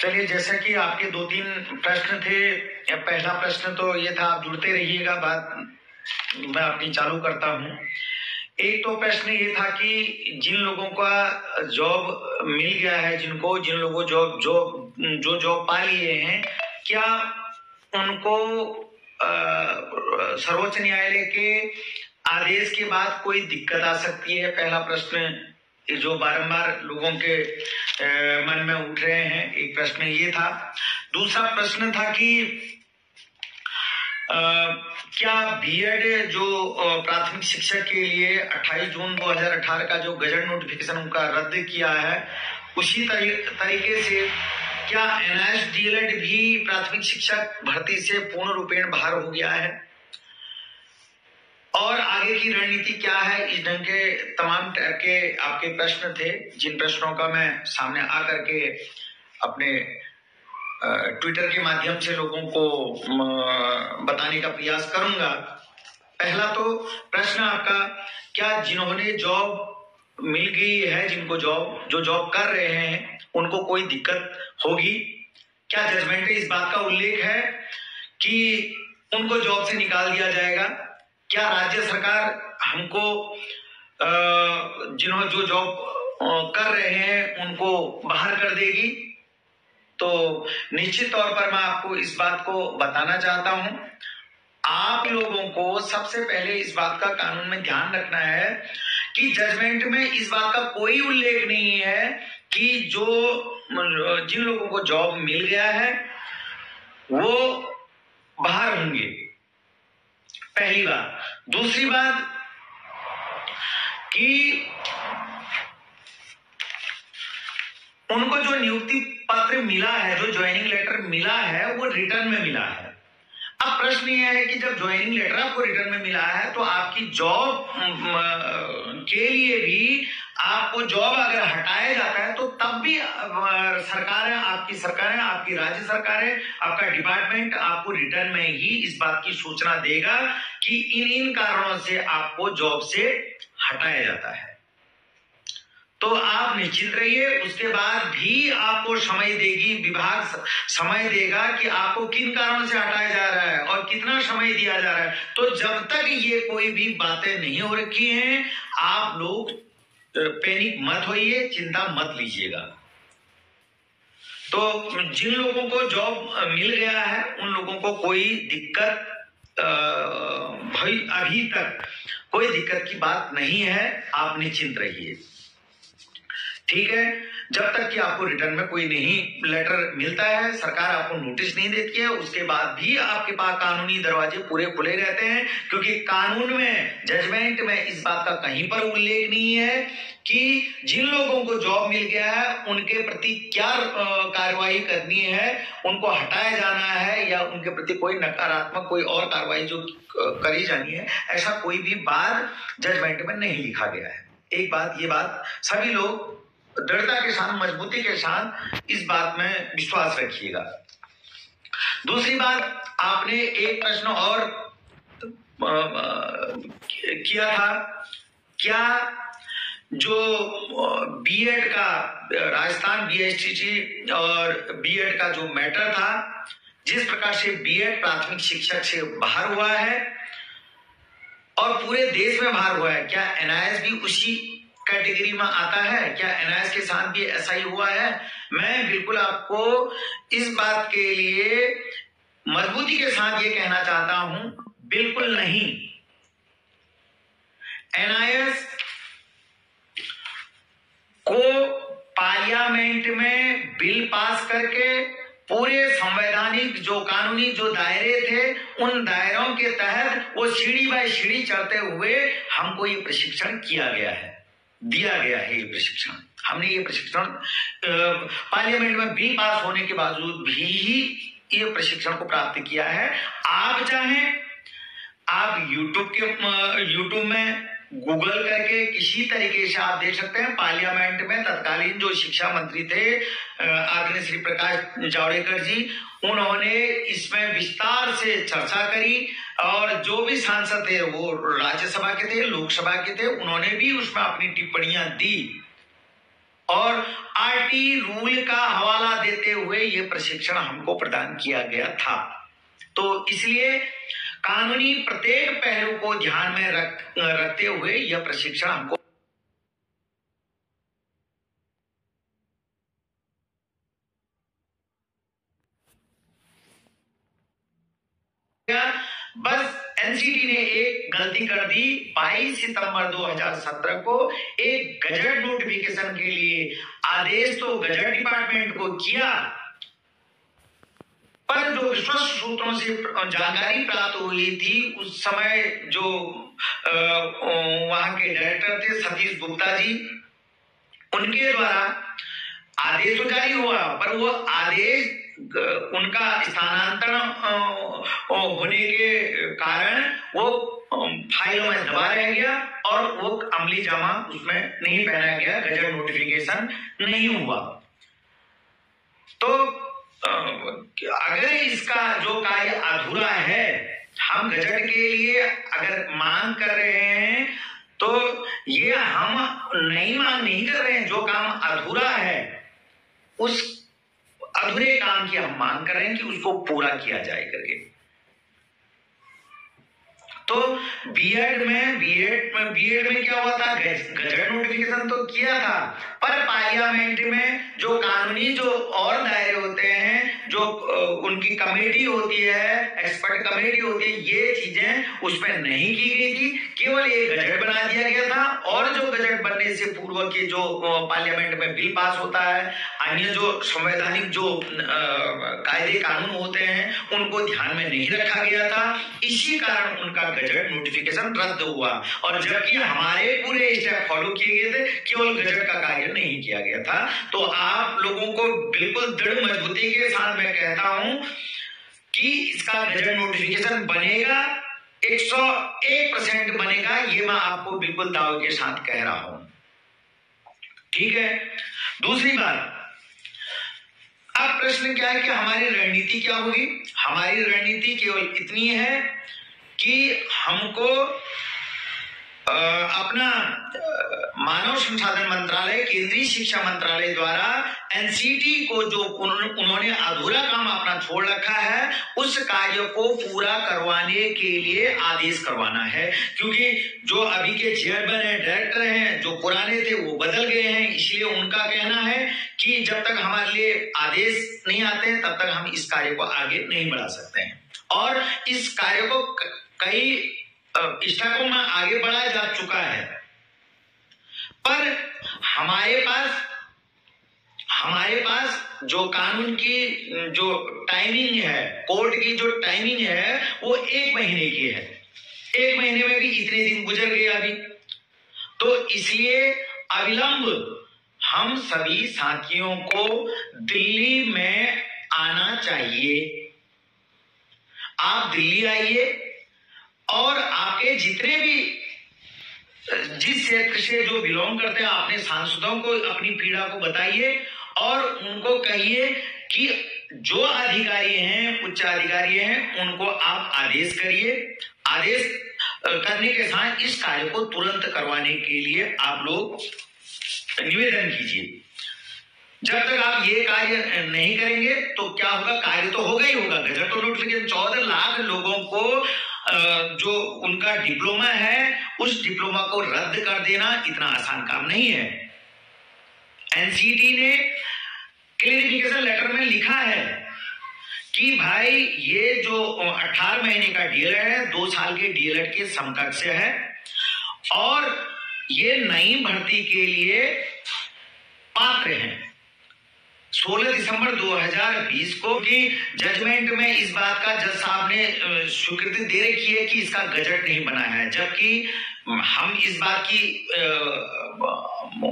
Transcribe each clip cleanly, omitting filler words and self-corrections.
चलिए, जैसा कि आपके 2-3 प्रश्न थे। पहला प्रश्न तो ये था, आप जुड़ते रहिएगा, बात मैं अपनी चालू करता हूँ। एक तो प्रश्न ये था कि जिन लोगों का जॉब मिल गया है, जिन लोगों जो जॉब पा लिए हैं, क्या उनको सर्वोच्च न्यायालय के आदेश के बाद कोई दिक्कत आ सकती है? पहला प्रश्न जो बारंबार लोगों के मन में उठ रहे हैं, एक प्रश्न ये था। दूसरा प्रश्न था कि क्या बीएड जो प्राथमिक शिक्षक के लिए 28 जून 2018 का जो गजट नोटिफिकेशन उनका रद्द किया है, उसी तरीके से क्या एनआईएस डीएलएड भी प्राथमिक शिक्षक भर्ती से पूर्ण रूपेण बाहर हो गया है, और आगे की रणनीति क्या है? इस ढंग के तमाम तरह के आपके प्रश्न थे, जिन प्रश्नों का मैं सामने आकर के अपने ट्विटर के माध्यम से लोगों को बताने का प्रयास करूंगा। पहला तो प्रश्न आपका, क्या जिन्होंने जॉब मिल गई है, जिनको जॉब कर रहे हैं, उनको कोई दिक्कत होगी? क्या जजमेंट में इस बात का उल्लेख है कि उनको जॉब से निकाल दिया जाएगा? क्या राज्य सरकार हमको जिन्होंने जो जॉब कर रहे हैं उनको बाहर कर देगी? तो निश्चित तौर पर मैं आपको इस बात को बताना चाहता हूं। आप लोगों को सबसे पहले इस बात का कानून में ध्यान रखना है कि जजमेंट में इस बात का कोई उल्लेख नहीं है कि जिन लोगों को जॉब मिल गया है वो बाहर होंगे, पहली बात। दूसरी बात कि उनको जो नियुक्ति पत्र मिला है, जो ज्वाइनिंग लेटर मिला है, वो रिटर्न में मिला है। अब प्रश्न ये है कि जब ज्वाइनिंग लेटर आपको रिटर्न में मिला है तो आपकी जॉब के लिए भी आपको जॉब अगर हटाया जाता है तो तब भी सरकारें, आपकी राज्य सरकारें, आपका डिपार्टमेंट आपको रिटर्न में ही इस बात की सूचना देगा कि इन कारणों से आपको जॉब से हटाया जाता है। तो आप निश्चिंत रहिए, उसके बाद भी आपको समय देगी विभाग, समय देगा कि आपको किन कारणों से हटाया जा रहा है और कितना समय दिया जा रहा है। तो जब तक ये कोई भी बातें नहीं हो रखी हैं, आप लोग पैनिक मत होइए, चिंता मत लीजिएगा। तो जिन लोगों को जॉब मिल गया है उन लोगों को कोई दिक्कत भाई अभी तक कोई दिक्कत की बात नहीं है, आप निश्चिंत रहिए, ठीक है। जब तक कि आपको रिटर्न में कोई नहीं लेटर मिलता है, सरकार आपको नोटिस नहीं देती है, उसके बाद भी आपके पास कानूनी दरवाजे पूरे खुले रहते हैं, क्योंकि कानून में, जजमेंट में इस बात का कहीं पर उल्लेख नहीं है कि जिन लोगों को जॉब मिल गया है उनके प्रति क्या कार्रवाई करनी है, उनको हटाया जाना है या उनके प्रति कोई नकारात्मक कोई और कार्रवाई जो करी जानी है, ऐसा कोई भी बात जजमेंट में नहीं लिखा गया है। एक बात, ये बात सभी लोग दृढ़ता के साथ, मजबूती के साथ इस बात में विश्वास रखिएगा। दूसरी बात, आपने एक प्रश्न और किया था, क्या जो बीएड का, राजस्थान बीएसटीसी और बीएड का जो मैटर था, जिस प्रकार से बीएड प्राथमिक शिक्षक से बाहर हुआ है और पूरे देश में बाहर हुआ है, क्या एनआईएस भी उसी कैटेगरी में आता है? क्या एनआईएस के साथ भी ऐसा ही हुआ है? मैं बिल्कुल आपको इस बात के लिए मजबूती के साथ ये कहना चाहता हूं, बिल्कुल नहीं। एनआईएस को पार्लियामेंट में बिल पास करके पूरे संवैधानिक जो कानूनी जो दायरे थे, उन दायरों के तहत वो सीढ़ी बाय सीढ़ी चढ़ते हुए हमको ये प्रशिक्षण किया गया है, दिया गया है। ये प्रशिक्षण, हमने ये प्रशिक्षण पार्लियामेंट में बिल पास होने के बावजूद भी ये प्रशिक्षण को प्राप्त किया है। आप चाहें, आप यूट्यूब में गूगल करके किसी तरीके से आप देख सकते हैं। पार्लियामेंट में तत्कालीन जो शिक्षा मंत्री थे आदरणीय श्री प्रकाश जावड़ेकर जी, उन्होंने इसमें विस्तार से चर्चा करी और जो भी सांसद थे वो राज्यसभा के थे, लोकसभा के थे, उन्होंने भी उसमें अपनी टिप्पणियां दी और आरटी रूल का हवाला देते हुए यह प्रशिक्षण हमको प्रदान किया गया था। तो इसलिए कानूनी प्रत्येक पहलू को ध्यान में रखते हुए यह प्रशिक्षण हमको बस एनसीटी ने एक गलती कर दी। 22 सितंबर 2017 को एक गजट नोटिफिकेशन के लिए आदेश तो गजट डिपार्टमेंट को किया, पर जो विश्वस्त सूत्रों से जानकारी प्राप्त हुई थी उस समय जो वहां के डायरेक्टर थे सतीश गुप्ता जी, उनके द्वारा आदेश तो जारी हुआ, पर वो आदेश उनका स्थानांतरण होने के कारण वो फाइलों में दबा रह गया और वो अमली जामा उसमें नहीं पहना गया, गजट नोटिफिकेशन नहीं हुआ। तो अगर इसका जो कार्य अधूरा है, हम गजट के लिए अगर मांग कर रहे हैं तो ये हम नई मांग नहीं कर रहे हैं। जो काम अधूरा है उस अधूरे काम की हम मांग कर रहे हैं कि उसको पूरा किया जाए करके। तो बीएड में क्या हुआ था, गजट नोटिफिकेशन तो किया था, पर पार्लियामेंट में जो कानूनी जो और दायरे होते हैं, जो उनकी कमेटी होती है, एक्सपर्ट कमेटी होती है, ये चीजें उसमें नहीं की गई थी। केवल एक गजट बना दिया गया था और जो गजट बनने से पूर्व के जो पार्लियामेंट में बिल पास होता है, अन्य जो संवैधानिक जो कायदे कानून होते हैं उनको ध्यान में नहीं रखा गया था। इसी कारण उनका गजट नोटिफिकेशन रद्द हुआ, और जबकि हमारे पूरे स्टेप फॉलो किए गए थे, केवल गजट का कार्य नहीं किया गया था। तो आप लोगों को बिल्कुल दृढ़ मजबूती के साथ मैं कहता हूं कि इसका गजट नोटिफिकेशन बनेगा, 101% बनेगा, ये मैं आपको बिल्कुल दावे के साथ कह रहा हूं। ठीक है। दूसरी बात, अब प्रश्न क्या है कि हमारी रणनीति क्या होगी। हमारी रणनीति केवल इतनी है कि हमको अपना मानव संसाधन मंत्रालय, केंद्रीय शिक्षा मंत्रालय द्वारा एनसीटी को जो उन्होंने अधूरा काम अपना छोड़ रखा है, उस कार्य को पूरा करवाने के लिए आदेश करवाना है। क्योंकि जो अभी के चेयरमैन है, डायरेक्टर हैं, जो पुराने थे वो बदल गए हैं, इसलिए उनका कहना है कि जब तक हमारे लिए आदेश नहीं आते हैं तब तक हम इस कार्य को आगे नहीं बढ़ा सकते हैं। और इस कार्य को कई स्टेपों में आगे बढ़ाया जा चुका है, पर हमारे पास जो कानून की जो टाइमिंग है, कोर्ट की जो टाइमिंग है वो 1 महीने की है। 1 महीने में भी इतने दिन गुजर गए अभी, तो इसलिए अविलंब हम सभी साथियों को दिल्ली में आना चाहिए। आप दिल्ली आइए और आपके जितने भी जिस क्षेत्र से जो बिलोंग करते हैं अपने सांसदों को अपनी पीड़ा को बताइए और उनको कहिए कि जो अधिकारी हैं, उच्च अधिकारी हैं, उनको आप आदेश करिए। आदेश करने के साथ इस कार्य को तुरंत करवाने के लिए आप लोग निवेदन कीजिए। जब तक आप ये कार्य नहीं करेंगे तो क्या होगा, कार्य तो होगा ही होगा। गजट तो नोटिफिकेशन 14 लाख लोगों को जो उनका डिप्लोमा है उस डिप्लोमा को रद्द कर देना इतना आसान काम नहीं है। एनसीटी ने क्लेरिफिकेशन लेटर में लिखा है कि भाई ये जो 18 महीने का डीएलएड है, 2 साल के डीएलएड के समकक्ष है, और ये नई भर्ती के लिए पात्र हैं। 16 दिसंबर 2020 को की जजमेंट में इस बात का जज साहब ने स्वीकृति दे रखी है कि इसका गजट नहीं बना है, जबकि हम इस बात की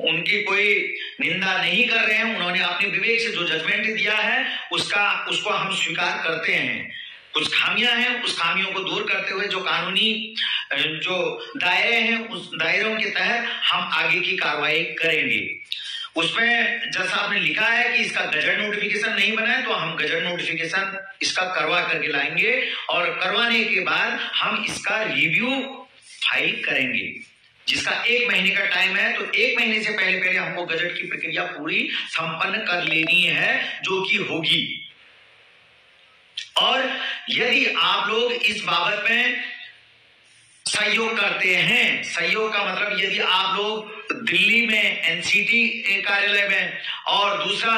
उनकी कोई निंदा नहीं कर रहे हैं। उन्होंने अपने विवेक से जो जजमेंट दिया है उसको हम स्वीकार करते हैं। कुछ खामियां हैं, उस खामियों को दूर करते हुए जो कानूनी जो दायरे हैं उस दायरों के तहत हम आगे की कार्रवाई करेंगे। उसमें जज साहब ने लिखा है कि इसका गजट नोटिफिकेशन नहीं बना है तो हम गजट नोटिफिकेशन इसका करवा करके लाएंगे, और करवाने के बाद हम इसका रिव्यू फाइल करेंगे। जिसका 1 महीने का टाइम है, तो 1 महीने से पहले हमको गजट की प्रक्रिया पूरी संपन्न कर लेनी है, जो कि होगी। और यदि आप लोग इस बाबत में सहयोग करते हैं, सहयोग का मतलब यदि आप लोग दिल्ली में एनसीटी कार्यालय में और दूसरा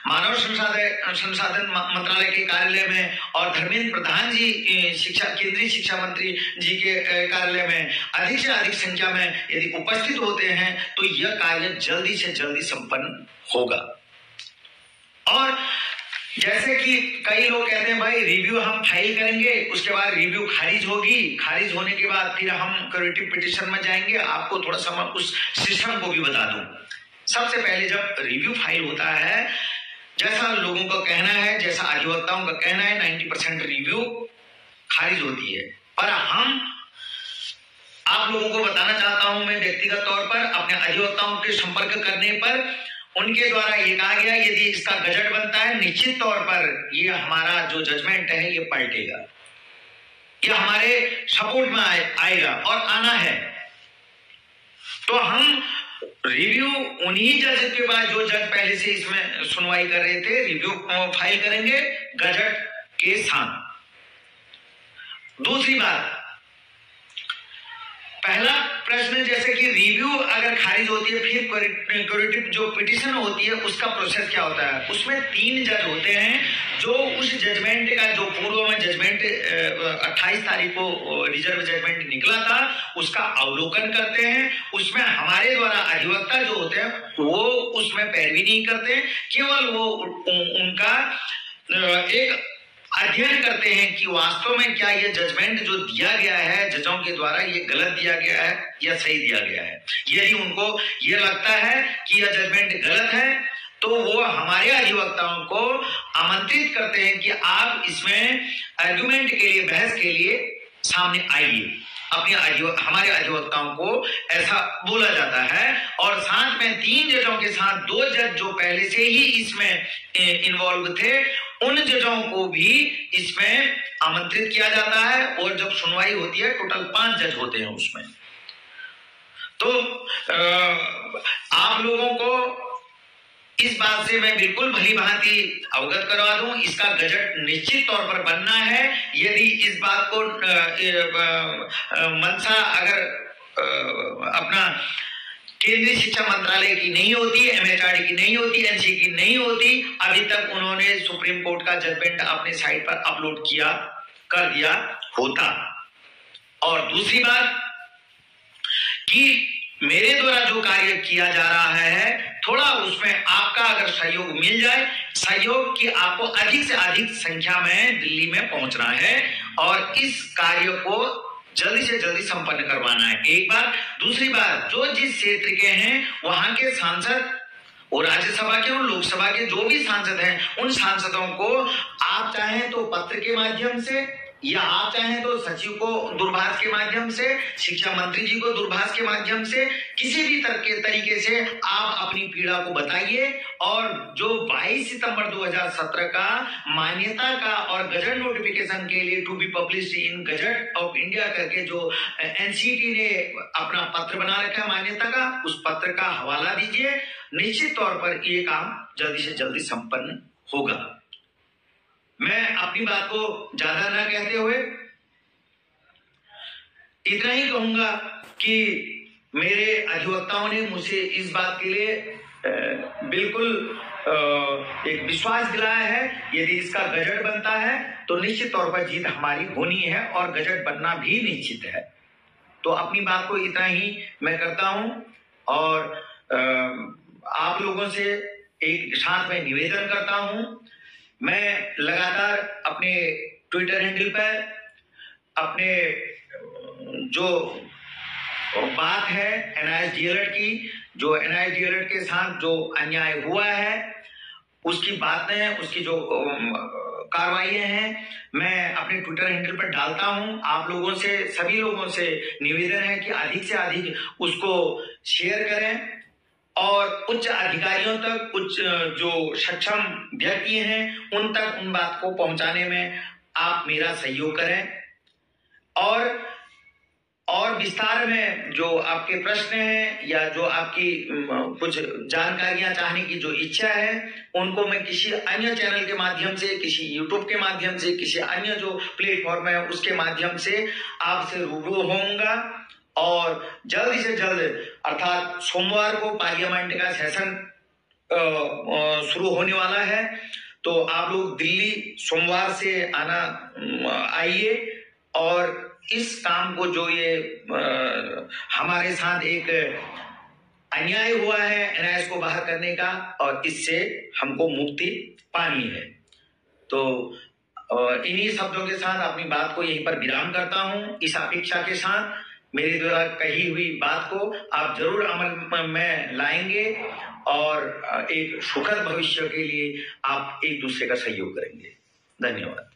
मानव संसाधन मंत्रालय के कार्यालय में और धर्मेंद्र प्रधान जी केंद्रीय शिक्षा मंत्री जी के कार्यालय में अधिक से अधिक संख्या में यदि उपस्थित होते हैं तो यह कार्य जल्दी से जल्दी संपन्न होगा। और जैसे कि कई लोग कहते हैं भाई रिव्यू हम फाइल करेंगे, उसके बाद रिव्यू खारिज होगी, खारिज होने के बाद फिर हम करेक्टिव पिटीशन में जाएंगे। आपको थोड़ा सा उस सिस्टम को भी बता दूं। सबसे पहले जब रिव्यू फाइल होता है, जैसा लोगों का कहना है, जैसा अधिवक्ताओं का कहना है, 90% रिव्यू खारिज होती है। पर हम आप लोगों को बताना चाहता हूं, मैं व्यक्तिगत तौर पर अपने अधिवक्ताओं के संपर्क करने पर उनके द्वारा ये कहा गया यदि इसका गजट बनता है, निश्चित तौर पर ये हमारा जो जजमेंट है ये पलटेगा, ये हमारे सपोर्ट में आएगा और आना है। तो हम रिव्यू उन्हीं जज के बाद जो जज पहले से इसमें सुनवाई कर रहे थे रिव्यू फाइल करेंगे गजट के साथ। दूसरी बात, पहला प्रश्न जैसे कि रिव्यू अगर खारिज होती है फिर करेक्टिव जो पिटीशन होती है उसका प्रोसेस क्या होता है। उसमें 3 जज होते हैं जो उस जजमेंट का जो पूर्व में जजमेंट 28 तारीख को रिजर्व जजमेंट निकला था उसका अवलोकन करते हैं। उसमें हमारे द्वारा अधिवक्ता जो होते हैं वो उसमें पैरवी नहीं करते, केवल वो उनका एक अध्ययन करते हैं कि वास्तव में क्या ये जजमेंट जो दिया गया है जजों के द्वारा ये गलत दिया गया है या सही दिया गया है। यदि उनको ये लगता है कि यह जजमेंट गलत है तो वो हमारे अधिवक्ताओं को आमंत्रित करते हैं कि आप इसमें आर्गुमेंट के लिए, बहस के लिए सामने आइए। हमारे अधिवक्ताओं को ऐसा बोला जाता है। और साथ में 3 जजों के साथ 2 जज जो पहले से ही इसमें इन्वॉल्व थे उन जजों को भी इसमें आमंत्रित किया जाता है। और जब सुनवाई होती है टोटल 5 जज होते हैं उसमें। तो आप लोगों को इस बात से मैं बिल्कुल भली भांति अवगत करवा दूं, इसका गजट निश्चित तौर पर बनना है। यदि इस बात को मंशा अगर अपना केंद्रीय शिक्षा मंत्रालय की नहीं होती, MHRD की नहीं होती, NC की नहीं होती, अभी तक उन्होंने सुप्रीम कोर्ट का जजमेंट अपने साइट पर अपलोड कर दिया होता। और दूसरी बात कि मेरे द्वारा जो कार्य किया जा रहा है थोड़ा उसमें आपका अगर सहयोग मिल जाए, सहयोग कि आपको अधिक से अधिक संख्या में दिल्ली में पहुंचना है और इस कार्य को जल्दी से जल्दी संपन्न करवाना है। एक बात। दूसरी बात, जो जिस क्षेत्र के हैं वहां के सांसद और राज्यसभा के और लोकसभा के जो भी सांसद हैं उन सांसदों को आप चाहें तो पत्र के माध्यम से या आप चाहें तो सचिव को दूरभाष के माध्यम से, शिक्षा मंत्री जी को दूरभाष के माध्यम से, किसी भी तरीके से आप अपनी पीड़ा को बताइए। और जो 22 सितंबर 2017 का मान्यता का और गजट नोटिफिकेशन के लिए to be publish in gazette of India करके जो एनसीटी ने अपना पत्र बना रखा है मान्यता का, उस पत्र का हवाला दीजिए। निश्चित तौर पर ये काम जल्दी से जल्दी संपन्न होगा। मैं अपनी बात को ज्यादा ना कहते हुए इतना ही कहूंगा कि मेरे अधिवक्ताओं ने मुझे इस बात के लिए बिल्कुल एक विश्वास दिलाया है। यदि इसका गजट बनता है तो निश्चित तौर पर जीत हमारी होनी है और गजट बनना भी निश्चित है। तो अपनी बात को इतना ही मैं करता हूं और आप लोगों से एक साथ में निवेदन करता हूं। मैं लगातार अपने ट्विटर हैंडल पर अपने जो बात है NIS DLED की, जो NIS DLED के साथ जो अन्याय हुआ है उसकी बातें, उसकी जो कार्रवाइयां हैं मैं अपने ट्विटर हैंडल पर डालता हूं। आप लोगों से, सभी लोगों से निवेदन है कि अधिक से अधिक उसको शेयर करें और उच्च अधिकारियों तक, उच्च जो सक्षम व्यक्ति हैं उन तक उन बात को पहुंचाने में आप मेरा सहयोग करें। और और विस्तार में जो आपके प्रश्न हैं या जो आपकी कुछ जानकारियां चाहने की जो इच्छा है, उनको मैं किसी अन्य चैनल के माध्यम से, किसी यूट्यूब के माध्यम से, किसी अन्य जो प्लेटफॉर्म है उसके माध्यम से आपसे रूबरू होऊंगा। और जल्द से जल्द अर्थात सोमवार को पार्लियामेंट का सेशन शुरू होने वाला है, तो आप लोग दिल्ली सोमवार से आइए और इस काम को, जो ये हमारे साथ एक अन्याय हुआ है एनआईएस को बाहर करने का, और इससे हमको मुक्ति पानी है। तो इन्हीं शब्दों के साथ अपनी बात को यहीं पर विराम करता हूं। इस अपेक्षा के साथ मेरे द्वारा कही हुई बात को आप जरूर अमल में लाएंगे और एक सुखद भविष्य के लिए आप एक दूसरे का सहयोग करेंगे। धन्यवाद।